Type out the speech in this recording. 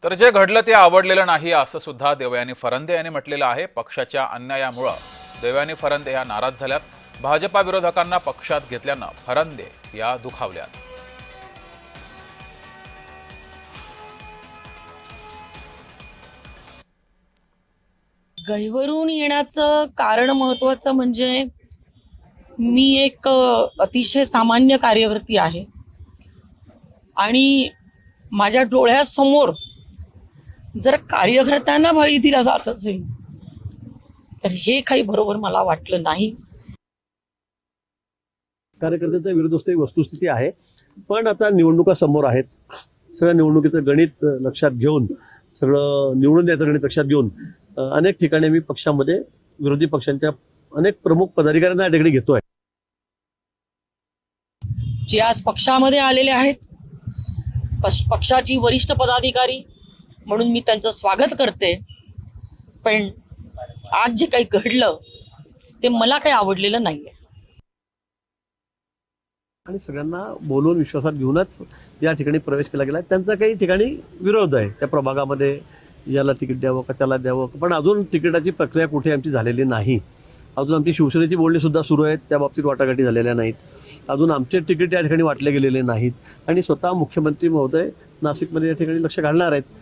तर जे घडलं ते आवडलेलं नाही असं सुद्धा देवयानी फरंदे यांनी म्हटलेलं आहे। पक्षाच्या अन्यायामुळे देवयानी फरंदे या नाराज झाल्यात। भाजपा विरोधकांना पक्षात घेतल्यानं फरंदे या दुखावल्यात। गहिवरून येण्याचं कारण महत्वाचं म्हणजे मी एक अतिशय सामान्य कार्यकर्ती आहे आणि माझ्या डोळ्यासमोर जर कार्यकर्त्यांना बळी दिला जात असेल तर हे काही बरोबर मला वाटलं नाही। कार्यकर्त्यांच्या विरोध असते वस्तुस्थिती आहे, पण आता निवडणुका समोर आहेत। सगळ्या निवडणुकीचं गणित लक्षात घेऊन, सगळं निवडून द्यायचं गणित लक्षात घेऊन अनेक ठिकाणी मी पक्षामध्ये विरोधी पक्षांच्या अनेक प्रमुख पदाधिकाऱ्यांना या ठिकाणी घेतोय। जे आज पक्षामध्ये आलेले आहेत, पक्षाची वरिष्ठ पदाधिकारी म्हणून मी त्यांचं स्वागत करते, पण आज जे काही घडलं ते मला काही आवडलेलं नाहीये आणि सगळ्यांना बोलून विश्वासात घेऊनच या ठिकाणी प्रवेश केला गेला। त्यांचा काही ठिकाणी विरोध आहे, त्या प्रभागामध्ये याला तिकीट द्यावं का त्याला द्यावं, पण अजून तिकिटाची प्रक्रिया कुठे आमची झालेली नाही। अजून आमची शिवसेनेची बोलणी सुद्धा सुरू आहेत, त्या बाबतीत वाटाघाटी झालेल्या नाहीत। अजून आमचे तिकीट या ठिकाणी वाटले गेलेले नाहीत आणि स्वतः मुख्यमंत्री महोदय नाशिकमध्ये या ठिकाणी लक्ष घालणार आहेत।